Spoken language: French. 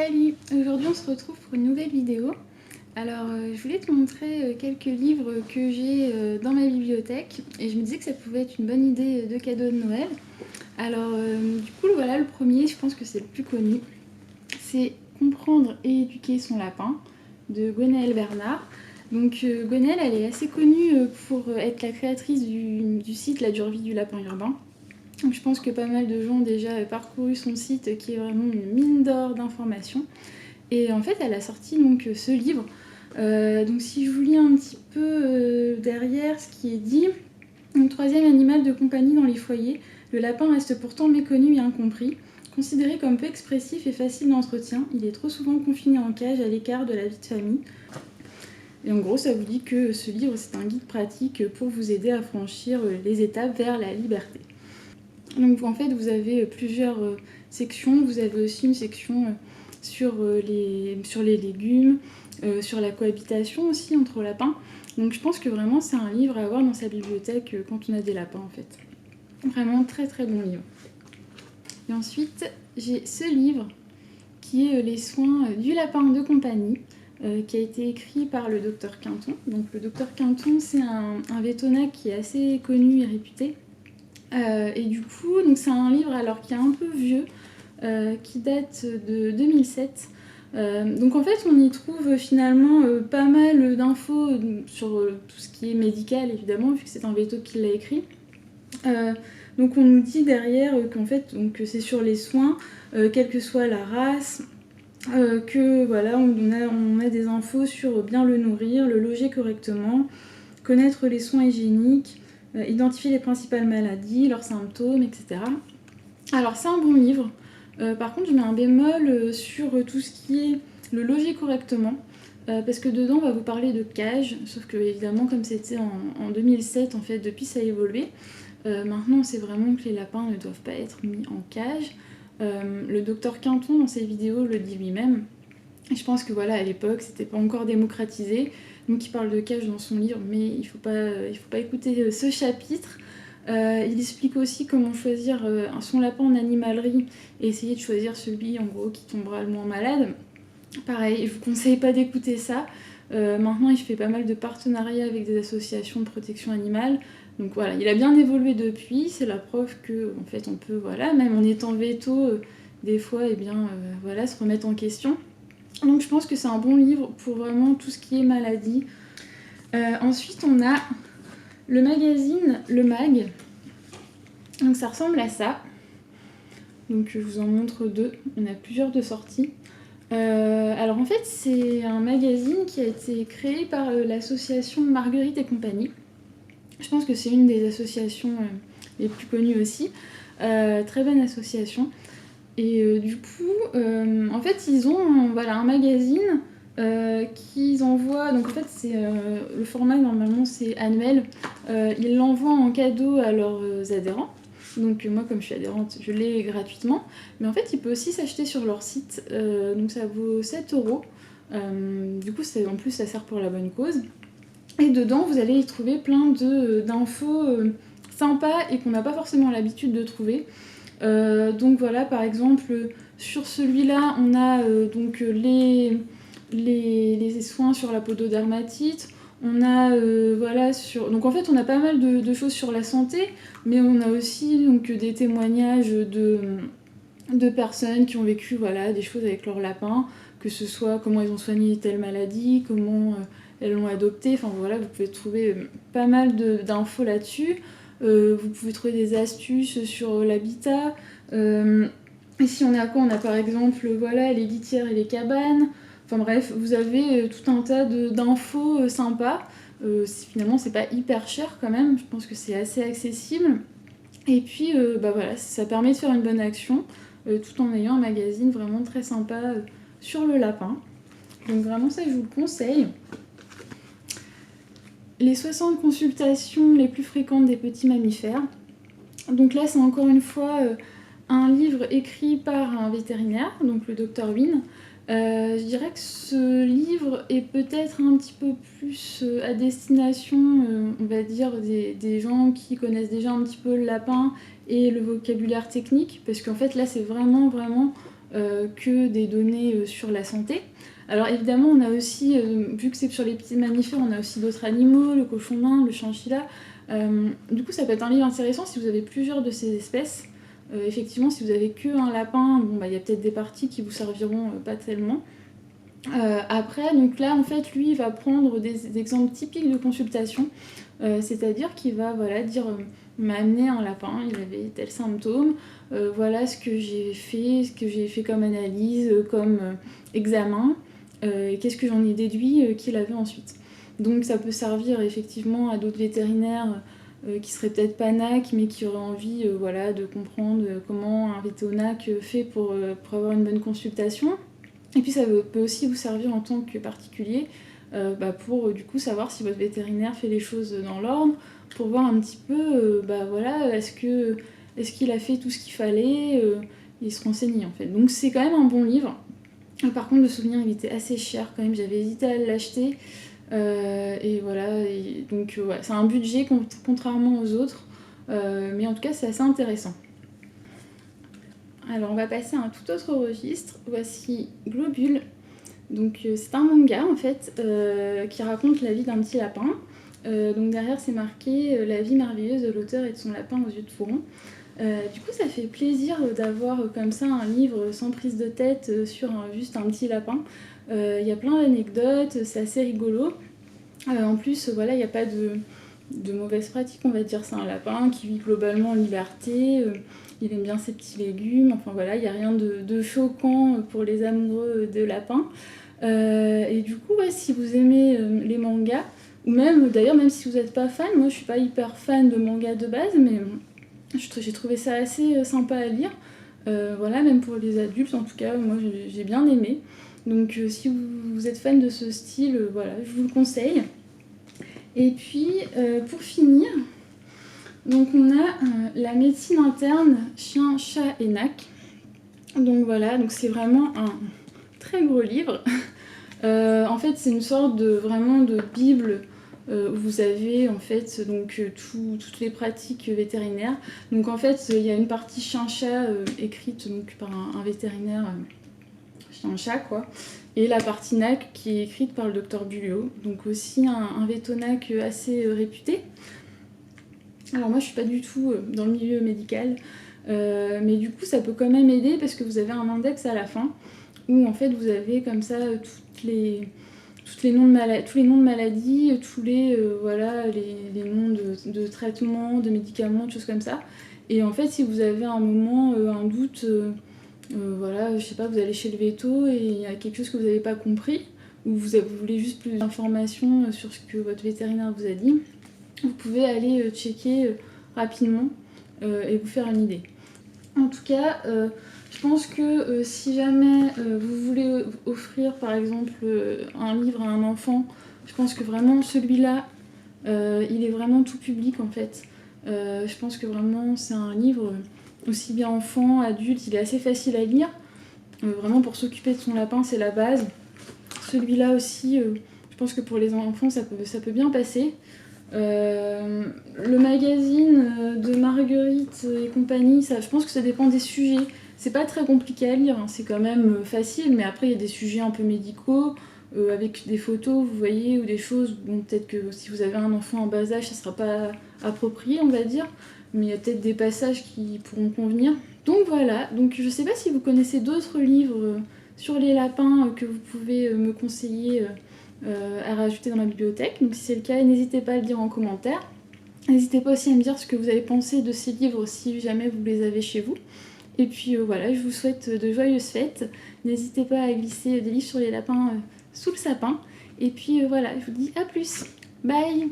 Salut! Aujourd'hui on se retrouve pour une nouvelle vidéo. Alors je voulais te montrer quelques livres que j'ai dans ma bibliothèque et je me disais que ça pouvait être une bonne idée de cadeau de Noël. Alors du coup voilà, le premier, je pense que c'est le plus connu, c'est Comprendre et éduquer son lapin de Gwenaëlle Bernard. Donc Gwenaëlle, elle est assez connue pour être la créatrice du site La Dure Vie du Lapin Urbain. Donc je pense que pas mal de gens ont déjà parcouru son site qui est vraiment une mine d'or d'informations. Et en fait, elle a sorti donc ce livre. Donc si je vous lis un petit peu derrière ce qui est dit, un troisième animal de compagnie dans les foyers, le lapin reste pourtant méconnu et incompris. Considéré comme peu expressif et facile d'entretien, il est trop souvent confiné en cage à l'écart de la vie de famille. Et en gros, ça vous dit que ce livre, c'est un guide pratique pour vous aider à franchir les étapes vers la liberté. Donc en fait, vous avez plusieurs sections. Vous avez aussi une section sur les légumes, sur la cohabitation aussi entre lapins. Donc je pense que vraiment c'est un livre à avoir dans sa bibliothèque quand on a des lapins en fait. Vraiment très très bon livre. Et ensuite, j'ai ce livre qui est Les soins du lapin de compagnie, qui a été écrit par le docteur Quinton. Donc le docteur Quinton, c'est un vétérinaire qui est assez connu et réputé. Et du coup, c'est un livre alors qui est un peu vieux, qui date de 2007. Donc en fait, on y trouve finalement pas mal d'infos sur tout ce qui est médical, évidemment, vu que c'est un véto qui l'a écrit. Donc on nous dit derrière qu'en fait, que c'est sur les soins, quelle que soit la race, que voilà, on a des infos sur bien le nourrir, le loger correctement, connaître les soins hygiéniques, identifier les principales maladies, leurs symptômes, etc. Alors c'est un bon livre. Par contre, je mets un bémol sur tout ce qui est le loger correctement, parce que dedans, on va vous parler de cage, sauf que évidemment, comme c'était en 2007, en fait, depuis ça a évolué. Maintenant, on sait vraiment que les lapins ne doivent pas être mis en cage. Le docteur Quinton, dans ses vidéos, le dit lui-même. Et je pense que voilà, à l'époque, c'était pas encore démocratisé. Donc il parle de cage dans son livre, mais il faut pas écouter ce chapitre. Il explique aussi comment choisir son lapin en animalerie et essayer de choisir celui en gros qui tombera le moins malade. Pareil, je vous conseille pas d'écouter ça. Maintenant, il fait pas mal de partenariats avec des associations de protection animale. Donc voilà, il a bien évolué depuis. C'est la preuve que en fait, on peut, voilà, même en étant veto, des fois, voilà, se remettre en question. Donc je pense que c'est un bon livre pour vraiment tout ce qui est maladie. Ensuite, on a le magazine Le Mag. Donc ça ressemble à ça. Donc je vous en montre deux. On a plusieurs de sorties. Alors en fait, c'est un magazine qui a été créé par l'association Marguerite et compagnie. Je pense que c'est une des associations les plus connues aussi. Très bonne association. Et du coup, en fait, ils ont un magazine qu'ils envoient. Donc en fait, le format normalement c'est annuel. Ils l'envoient en cadeau à leurs adhérents. Donc moi, comme je suis adhérente, je l'ai gratuitement. Mais en fait, il peut aussi s'acheter sur leur site. Donc ça vaut 7 €. Du coup, en plus, ça sert pour la bonne cause. Et dedans, vous allez y trouver plein d'infos sympas et qu'on n'a pas forcément l'habitude de trouver. Donc voilà, par exemple, sur celui-là, on a les soins sur la pododermatite. On a donc en fait on a pas mal de choses sur la santé, mais on a aussi donc des témoignages de personnes qui ont vécu des choses avec leur lapin, que ce soit comment ils ont soigné telle maladie, comment elles l'ont adopté. Enfin voilà, vous pouvez trouver pas mal d'infos là-dessus. Vous pouvez trouver des astuces sur l'habitat. Ici on a quoi? On a par exemple les litières et les cabanes. Enfin bref, vous avez tout un tas d'infos sympas. Finalement c'est pas hyper cher quand même, je pense que c'est assez accessible. Et puis ça permet de faire une bonne action tout en ayant un magazine vraiment très sympa sur le lapin. Donc vraiment ça je vous le conseille. Les 60 consultations les plus fréquentes des petits mammifères. Donc là, c'est encore une fois un livre écrit par un vétérinaire, donc le docteur Wynne. Je dirais que ce livre est peut-être un petit peu plus à destination, on va dire, des gens qui connaissent déjà un petit peu le lapin et le vocabulaire technique, parce qu'en fait là, c'est vraiment que des données sur la santé. Alors évidemment, on a aussi, vu que c'est sur les petits mammifères, on a aussi d'autres animaux, le cochon d'Inde, le chinchilla. Du coup, ça peut être un livre intéressant si vous avez plusieurs de ces espèces. Effectivement, si vous avez qu'un lapin, bon, bah, y a peut-être des parties qui vous serviront pas tellement. Après, donc là, en fait, lui, il va prendre des exemples typiques de consultation, c'est-à-dire qu'il va dire on m'a amené un lapin, il avait tel symptôme, voilà ce que j'ai fait comme analyse, comme examen, qu'est-ce que j'en ai déduit qu'il avait ensuite. Donc ça peut servir effectivement à d'autres vétérinaires qui seraient peut-être pas NAC, mais qui auraient envie de comprendre comment un véto-NAC fait pour avoir une bonne consultation. Et puis ça peut aussi vous servir en tant que particulier pour du coup savoir si votre vétérinaire fait les choses dans l'ordre, pour voir un petit peu est-ce qu'il a fait tout ce qu'il fallait, et se renseigner en fait. Donc c'est quand même un bon livre. Par contre, le souvenir il était assez cher quand même, j'avais hésité à l'acheter. Et voilà, donc c'est un budget contrairement aux autres, mais en tout cas c'est assez intéressant. Alors on va passer à un tout autre registre. Voici Globule. Donc c'est un manga en fait qui raconte la vie d'un petit lapin. Donc derrière c'est marqué la vie merveilleuse de l'auteur et de son lapin aux yeux de fauron. Du coup ça fait plaisir d'avoir comme ça un livre sans prise de tête sur juste un petit lapin. Il y a plein d'anecdotes, c'est assez rigolo. En plus il n'y a pas de mauvaises pratiques, on va dire. C'est un lapin qui vit globalement en liberté, il aime bien ses petits légumes, enfin voilà, il n'y a rien de choquant pour les amoureux de lapins. Et du coup, si vous aimez les mangas, ou même d'ailleurs, même si vous n'êtes pas fan, moi je suis pas hyper fan de manga de base, mais j'ai trouvé ça assez sympa à lire. Même pour les adultes, en tout cas, moi j'ai bien aimé. Donc si vous êtes fan de ce style, je vous le conseille. Et puis, pour finir, donc on a la médecine interne, chien, chat et NAC. Donc voilà, donc c'est vraiment un très gros livre. En fait, c'est une sorte de bible où vous avez en fait toutes les pratiques vétérinaires. Donc en fait, il y a une partie chien-chat écrite donc par un vétérinaire chien-chat quoi. Et la partie NAC qui est écrite par le docteur Bulliot, donc aussi un véto-NAC assez réputé. Alors moi je suis pas du tout dans le milieu médical, mais du coup ça peut quand même aider parce que vous avez un index à la fin où en fait vous avez comme ça tous les noms de maladies, tous les noms de traitements, de médicaments, de choses comme ça. Et en fait si vous avez un moment un doute, je sais pas, vous allez chez le véto et il y a quelque chose que vous n'avez pas compris, ou vous voulez juste plus d'informations sur ce que votre vétérinaire vous a dit, vous pouvez aller checker rapidement et vous faire une idée. En tout cas, je pense que si jamais vous voulez offrir par exemple un livre à un enfant, je pense que vraiment celui-là, il est vraiment tout public en fait. Je pense que vraiment c'est un livre aussi bien enfant, adulte, il est assez facile à lire. Vraiment pour s'occuper de son lapin, c'est la base. Celui-là aussi, je pense que pour les enfants, ça peut bien passer. Le magazine de Marguerite et compagnie, je pense que ça dépend des sujets. C'est pas très compliqué à lire, hein, c'est quand même facile, mais après il y a des sujets un peu médicaux, avec des photos, vous voyez, ou des choses, bon peut-être que si vous avez un enfant en bas âge, ça sera pas approprié, on va dire, mais il y a peut-être des passages qui pourront convenir. Donc voilà, donc je sais pas si vous connaissez d'autres livres sur les lapins que vous pouvez me conseiller à rajouter dans ma bibliothèque. Donc si c'est le cas, n'hésitez pas à le dire en commentaire. N'hésitez pas aussi à me dire ce que vous avez pensé de ces livres si jamais vous les avez chez vous. Et puis je vous souhaite de joyeuses fêtes. N'hésitez pas à glisser des livres sur les lapins sous le sapin. Et puis je vous dis à plus. Bye!